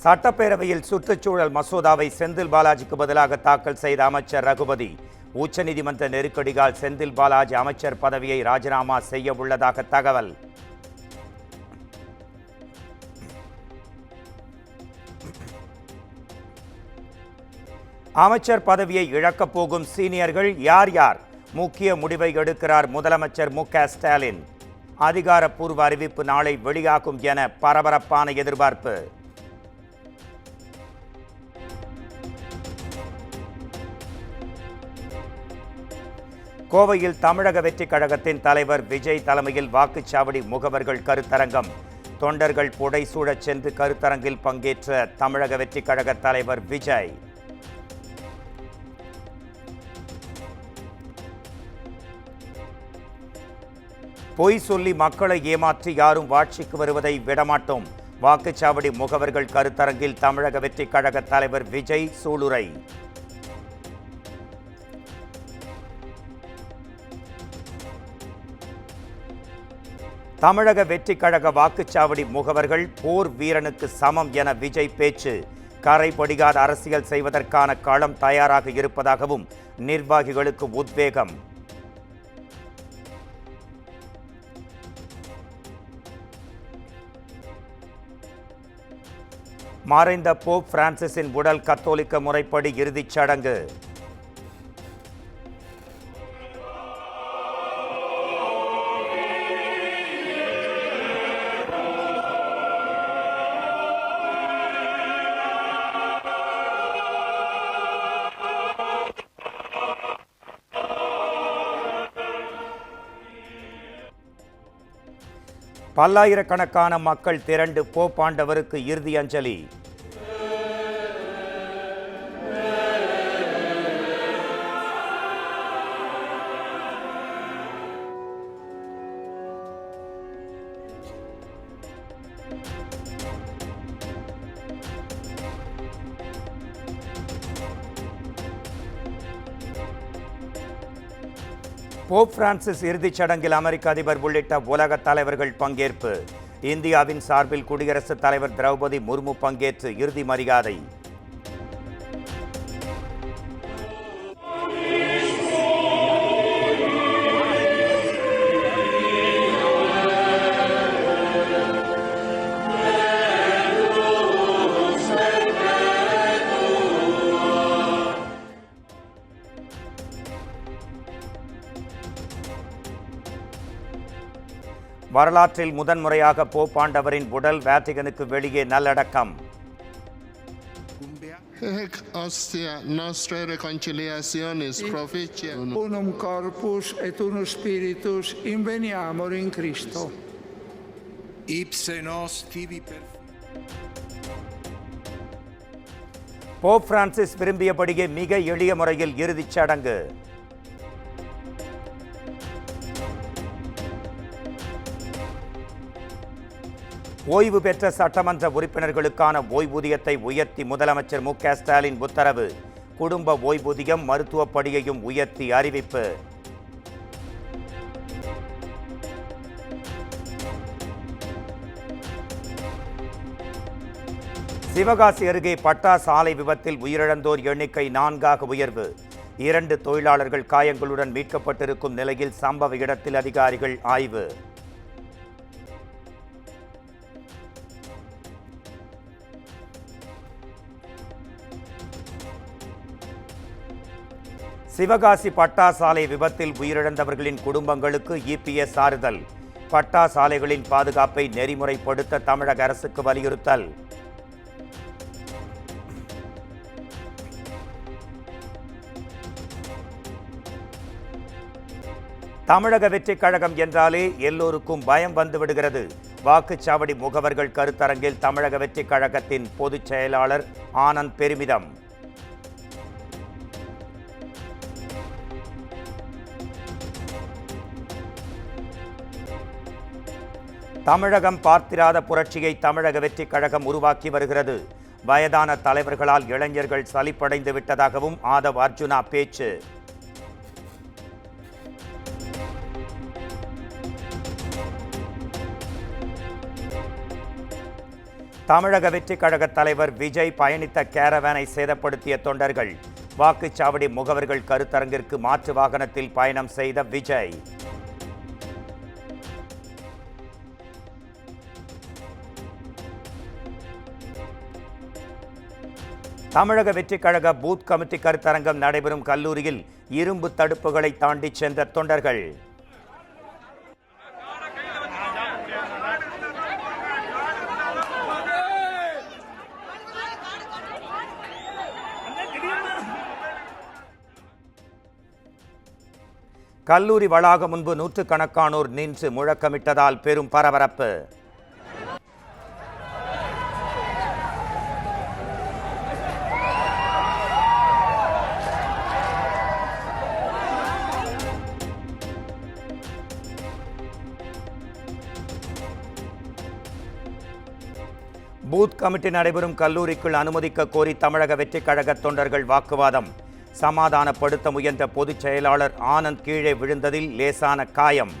சட்டப்பேரவையில் சுற்றுச்சூழல் மசோதாவை செந்தில் பாலாஜிக்கு பதிலாக தாக்கல் செய்த அமைச்சர் ரகுபதி உச்சநீதிமன்ற நெருக்கடியால் செந்தில் பாலாஜி அமைச்சர் பதவியை ராஜினாமா செய்ய உள்ளதாக தகவல். அமைச்சர் பதவியை இழக்கப் போகும் சீனியர்கள் யார் யார்? முக்கிய முடிவை எடுக்கிறார் முதலமைச்சர் மு.க. ஸ்டாலின். அதிகாரப்பூர்வ அறிவிப்பு நாளை வெளியாகும் என பரபரப்பான எதிர்பார்ப்பு. கோவையில் தமிழக வெற்றிக் கழகத்தின் தலைவர் விஜய் தலைமையில் வாக்குச்சாவடி முகவர்கள் கருத்தரங்கம். தொண்டர்கள் புடைசூழச் சென்று கருத்தரங்கில் பங்கேற்ற தமிழக வெற்றிக் கழக தலைவர் விஜய். பொய் சொல்லி மக்களை ஏமாற்றி யாரும் ஆட்சிக்கு வருவதை விடமாட்டோம். வாக்குச்சாவடி முகவர்கள் கருத்தரங்கில் தமிழக வெற்றிக் கழக தலைவர் விஜய் சூளுரை. தமிழக வெற்றிக் கழக வாக்குச்சாவடி முகவர்கள் போர் வீரனுக்கு சமம் என விஜய் பேச்சு. கரைபடியாத அரசியல் செய்வதற்கான களம் தயாராக இருப்பதாகவும் நிர்வாகிகளுக்கு உத்வேகம். மறைந்த போப் பிரான்சிஸின் உடல் கத்தோலிக்க முறைப்படி இறுதிச் சடங்கு. பல்லாயிரக்கணக்கான மக்கள் திரண்டு போப் ஆண்டவருக்கு இறுதி அஞ்சலி. போப் பிரான்சிஸ் இறுதிச் சடங்கில் அமெரிக்க அதிபர் உள்ளிட்ட உலக தலைவர்கள் பங்கேற்பு. இந்தியாவின் சார்பில் குடியரசுத் தலைவர் திரௌபதி முர்மு பங்கேற்று இறுதி மரியாதை. வரலாற்றில் முதன்முறையாக போப் ஆண்டவரின் உடல் வேட்டிகனுக்கு வெளியே நல்லடக்கம். Ostia nostra reconciliationis proficia unum corpus et unus spiritus inveniamur in Christo. Ipse nos tibi per Pope Francis விரும்பியபடியே மிக எளிய முறையில் இறுதிச் சடங்கு. ஓய்வு பெற்ற சட்டமன்ற உறுப்பினர்களுக்கான ஓய்வூதியத்தை உயர்த்தி முதலமைச்சர் மு.க. ஸ்டாலின் உத்தரவு. குடும்ப ஓய்வூதியம் மருத்துவப்படியையும் உயர்த்தி அறிவிப்பு. சிவகாசி அருகே பட்டா சாலை விபத்தில் உயிரிழந்தோர் எண்ணிக்கை 4ஆக உயர்வு. 2 தொழிலாளர்கள் காயங்களுடன் மீட்கப்பட்டிருக்கும் நிலையில் சம்பவ இடத்தில் அதிகாரிகள் ஆய்வு. சிவகாசி பட்டா சாலை விபத்தில் உயிரிழந்தவர்களின் குடும்பங்களுக்கு இபிஎஸ் ஆறுதல். பட்டா சாலைகளின் பாதுகாப்பை நெறிமுறைப்படுத்த தமிழக அரசுக்கு வலியுறுத்தல். தமிழக வெற்றிக் கழகம் என்றாலே எல்லோருக்கும் பயம் வந்துவிடுகிறது. வாக்குச்சாவடி முகவர்கள் கருத்தரங்கில் தமிழக வெற்றிக் கழகத்தின் பொதுச் செயலாளர் ஆனந்த் பெருமிதம். தமிழகம் பார்த்திராத புரட்சியை தமிழக வெற்றிக் கழகம் உருவாக்கி வருகிறது. வயதான தலைவர்களால் இளைஞர்கள் சலிப்படைந்து விட்டதாகவும் ஆதவ் அர்ஜுனா பேச்சு. தமிழக வெற்றிக் கழக தலைவர் விஜய் பயணித்த கேரவேனை சேதப்படுத்திய தொண்டர்கள். வாக்குச்சாவடி முகவர்கள் கருத்தரங்கிற்கு மாற்று வாகனத்தில் பயணம் செய்த விஜய். தமிழக வெற்றிக் கழக பூத் கமிட்டி கருத்தரங்கம் நடைபெறும் கல்லூரியில் இரும்பு தடுப்புகளை தாண்டி சென்ற தொண்டர்கள். கல்லூரி வளாகம் முன்பு நூற்றுக்கணக்கானோர் நின்று முழக்கமிட்டதால் பெரும் பரபரப்பு. பூத் கமிட்டி நடைபெறும் கல்லூரிக்குள் அனுமதிக்க கோரி தமிழக வெற்றிக் கழக தொண்டர்கள் வாக்குவாதம். சமாதானப்படுத்த முயன்ற பொதுச் செயலாளர் ஆனந்த் கீழே விழுந்ததில் லேசான காயம்.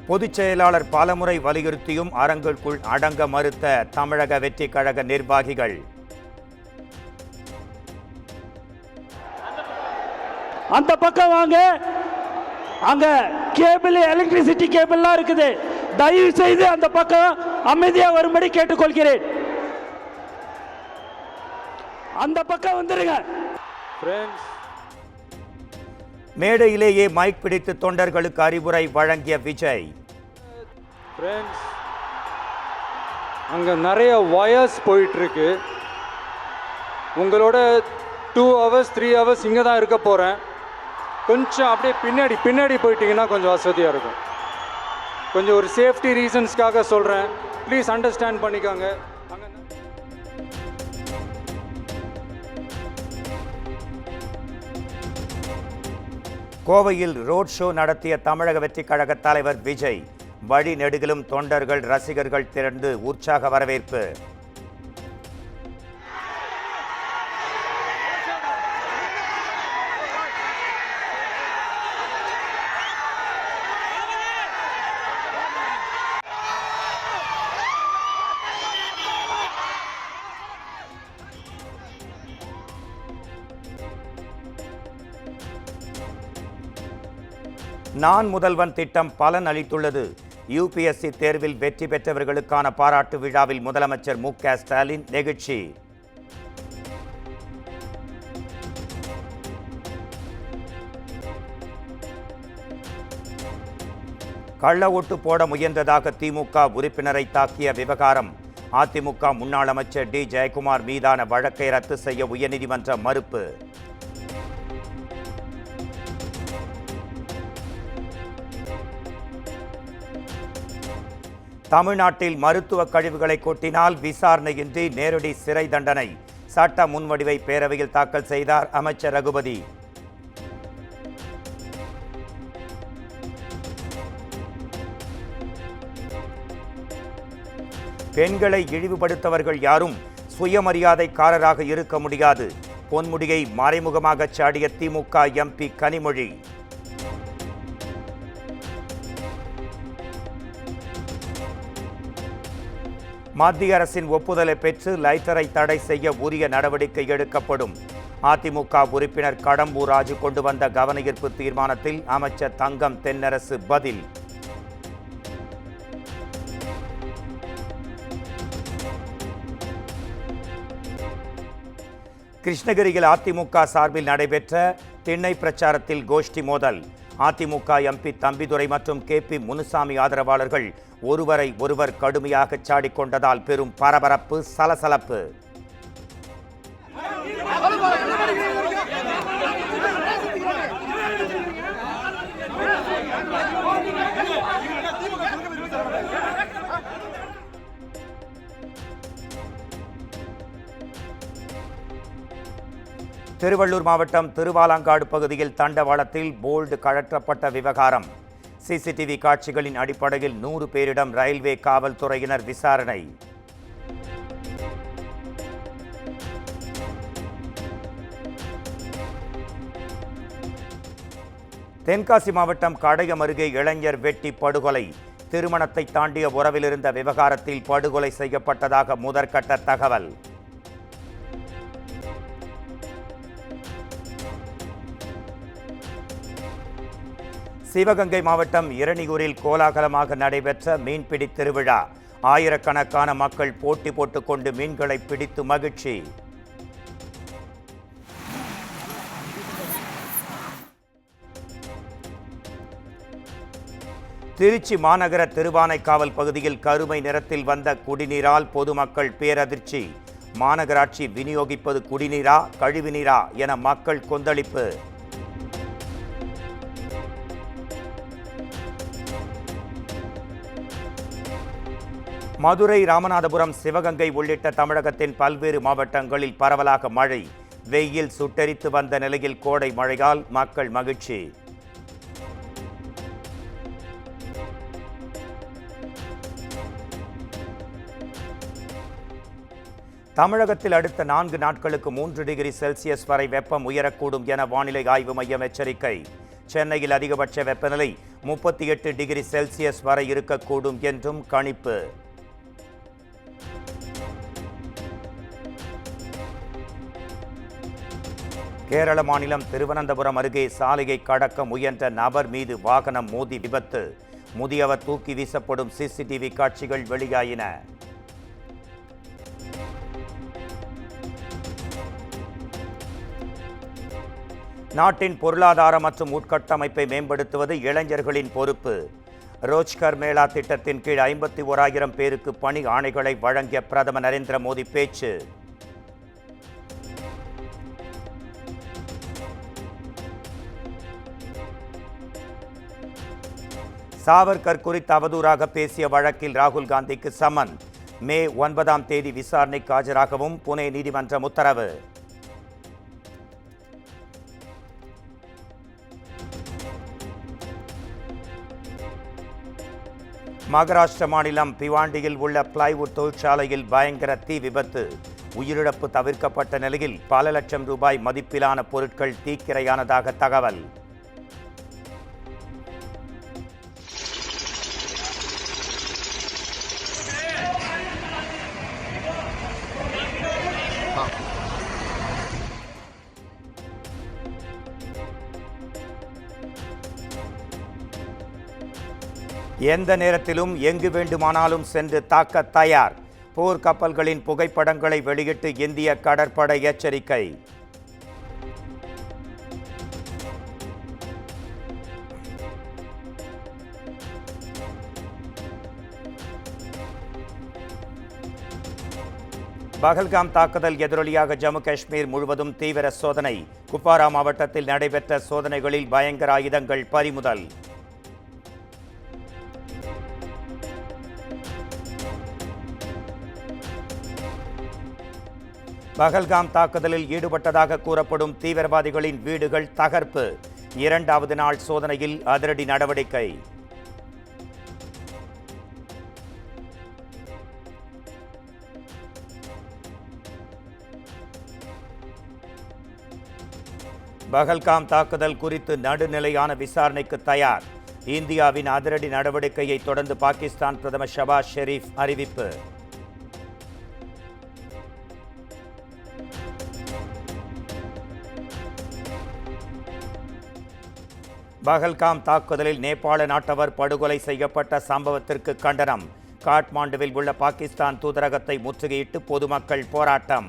பொதுச் செயலாளர் பலமுறை வலியுறுத்தியும் அரங்குக்குள் அடங்க மறுத்த தமிழக வெற்றிக் கழக நிர்வாகிகள். அந்த பக்கம் வாங்க, அங்க கேபிள் எலக்ட்ரிசிட்டி கேபிள்லாம் இருக்குது. தயவு செய்து அந்த பக்கம் அமைதியாக வரும்படி கேட்டுக்கொள்கிறேன். அந்த பக்கம் வந்துருங்க. மேடையிலேயே மைக் பிடித்து தொண்டர்களுக்கு அறிவுரை வழங்கிய விஜய். அங்க நிறைய வயர்ஸ் போயிட்டு இருக்கு. உங்களோட 2 hours 3 hours இங்கே தான் இருக்க போகிறேன். கொஞ்சம் அப்படியே பின்னாடி போயிட்டீங்கன்னா கொஞ்சம் வசதியாக இருக்கும். கொஞ்சம் ஒரு சேஃப்டி ரீசன்ஸ்க்காக சொல்கிறேன், ப்ளீஸ் அண்டர்ஸ்டாண்ட் பண்ணிக்கோங்க. கோவையில் ரோட் ஷோ நடத்திய தமிழக வெற்றிக் கழக தலைவர் விஜய். வழி நெடுகிலும் தொண்டர்கள் ரசிகர்கள் திரண்டு உற்சாக வரவேற்பு. நான் முதல்வன் திட்டம் பலன் அளித்துள்ளது. யுபிஎஸ்சி தேர்வில் வெற்றி பெற்றவர்களுக்கான பாராட்டு விழாவில் முதலமைச்சர் மு.க. ஸ்டாலின் நெகிழ்ச்சி. கள்ள ஓட்டு போட முயன்றதாக திமுக உறுப்பினரை தாக்கிய விவகாரம். அதிமுக முன்னாள் அமைச்சர் டி. ஜெயக்குமார் மீதான வழக்கை ரத்து செய்ய உயர்நீதிமன்றம் மறுப்பு. தமிழ்நாட்டில் மருத்துவ கழிவுகளை கொட்டினால் விசாரணையின்றி நேரடி சிறை தண்டனை. சட்ட முன்வடிவை பேரவையில் தாக்கல் செய்தார் அமைச்சர் ரகுபதி. பெண்களை இழிவுபடுத்தவர்கள் யாரும் சுயமரியாதைக்காரராக இருக்க முடியாது. பொன்முடியை மறைமுகமாக சாடிய திமுக எம்பி கனிமொழி. மத்திய அரசின் ஒப்புதலை பெற்று லைட்டரை தடை செய்ய உரிய நடவடிக்கை எடுக்கப்படும். அதிமுக உறுப்பினர் கடம்பூர் ராஜு கொண்டு வந்த கவனஈர்ப்பு தீர்மானத்தில் அமைச்சர் தங்கம் தென்னரசு பதில். கிருஷ்ணகிரியில் அதிமுக சார்பில் நடைபெற்ற திண்ணை பிரச்சாரத்தில் கோஷ்டி மோதல். அதிமுக எம்பி தம்பிதுரை மற்றும் கே.பி. முனுசாமி ஆதரவாளர்கள் ஒருவரை ஒருவர் கடுமையாக சாடிக்கொண்டதால் பெரும் பரபரப்பு, சலசலப்பு. திருவள்ளூர் மாவட்டம் திருவாலாங்காடு பகுதியில் தண்டவாளத்தில் போல்டு கழற்றப்பட்ட விவகாரம். சிசிடிவி காட்சிகளின் அடிப்படையில் 100 பேரிடம் ரயில்வே காவல்துறையினர் விசாரணை. தென்காசி மாவட்டம் கடையம் அருகே இளைஞர் வெட்டி படுகொலை. திருமணத்தை தாண்டிய உறவில் இருந்த விவகாரத்தில் படுகொலை செய்யப்பட்டதாக முதற்கட்ட தகவல். சிவகங்கை மாவட்டம் இரணியூரில் கோலாகலமாக நடைபெற்ற மீன்பிடி திருவிழா. ஆயிரக்கணக்கான மக்கள் போட்டி போட்டுக்கொண்டு மீன்களை பிடித்து மகிழ்ச்சி. திருச்சி மாநகர திருவானைக்காவல் பகுதியில் கருமை நிறத்தில் வந்த குடிநீரால் பொதுமக்கள் பேரதிர்ச்சி. மாநகராட்சி விநியோகிப்பது குடிநீரா கழிவுநீரா என மக்கள் கொந்தளிப்பு. மதுரை, ராமநாதபுரம், சிவகங்கை உள்ளிட்ட தமிழகத்தின் பல்வேறு மாவட்டங்களில் பரவலாக மழை. வெயில் சுட்டெரித்து வந்த நிலையில் கோடை மழையால் மக்கள் மகிழ்ச்சி. தமிழகத்தில் அடுத்த 4 நாட்களுக்கு 3 டிகிரி செல்சியஸ் வரை வெப்பம் உயரக்கூடும் என வானிலை ஆய்வு மையம் எச்சரிக்கை. சென்னையில் அதிகபட்ச வெப்பநிலை 38 டிகிரி செல்சியஸ் வரை இருக்கக்கூடும் என்றும் கணிப்பு. கேரள மாநிலம் திருவனந்தபுரம் அருகே சாலையை கடக்க முயன்ற நபர் மீது வாகனம் மோதி விபத்து. முதியவர் தூக்கி வீசப்படும் சிசிடிவி காட்சிகள் வெளியாயின. நாட்டின் பொருளாதார மற்றும் உட்கட்டமைப்பை மேம்படுத்துவது இளைஞர்களின் பொறுப்பு. ரோஜ்கர் மேளா திட்டத்தின் கீழ் 51,000 பேருக்கு பணி ஆணைகளை வழங்கிய பிரதமர் நரேந்திர மோடி பேச்சு. சாவர்கர் குறித்து அவதூறாக பேசிய வழக்கில் ராகுல் காந்திக்கு சம்மன். மே 9ஆம் தேதி விசாரணைக்கு ஆஜராகவும் புனே நீதிமன்றம் உத்தரவு. மகாராஷ்டிர மாநிலம் பிவாண்டியில் உள்ள பிளைவுட் தொழிற்சாலையில் பயங்கர தீ விபத்து. உயிரிழப்பு தவிர்க்கப்பட்ட நிலையில் பல லட்சம் ரூபாய் மதிப்பிலான பொருட்கள் தீக்கிரையானதாக தகவல். எந்த நேரத்திலும் எங்கு வேண்டுமானாலும் சென்று தாக்க தயார். போர் கப்பல்களின் புகைப்படங்களை வெளியிட்டு இந்திய கடற்படை எச்சரிக்கை. பகல்காம் தாக்குதல் எதிரொலியாக ஜம்மு காஷ்மீர் முழுவதும் தீவிர சோதனை. குப்வாரா மாவட்டத்தில் நடைபெற்ற சோதனைகளில் பயங்கர ஆயுதங்கள் பறிமுதல். பகல்காம் தாக்குதலில் ஈடுபட்டதாக கூறப்படும் தீவிரவாதிகளின் வீடுகள் தகர்ப்பு. 2வது நாள் சோதனையில் அதிரடி நடவடிக்கை. பகல்காம் தாக்குதல் குறித்து நடுநிலையான விசாரணைக்கு தயார். இந்தியாவின் அதிரடி நடவடிக்கையை தொடர்ந்து பாகிஸ்தான் பிரதமர் ஷபாஸ் ஷெரீப் அறிவிப்பு. பகல்காம் தாக்குதலில் நேபாள நாட்டவர் படுகொலை செய்யப்பட்ட சம்பவத்திற்கு கண்டனம். காட்மாண்டுவில் உள்ள பாகிஸ்தான் தூதரகத்தை முற்றுகையிட்டு பொதுமக்கள் போராட்டம்.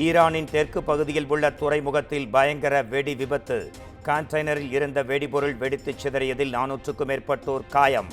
ஈரானின் தெற்கு பகுதியில் உள்ள துறைமுகத்தில் பயங்கர வெடி விபத்து. கண்டெய்னரில் இருந்த வெடிபொருள் வெடித்து சிதறியதில் 400க்கும் மேற்பட்டோர் காயம்.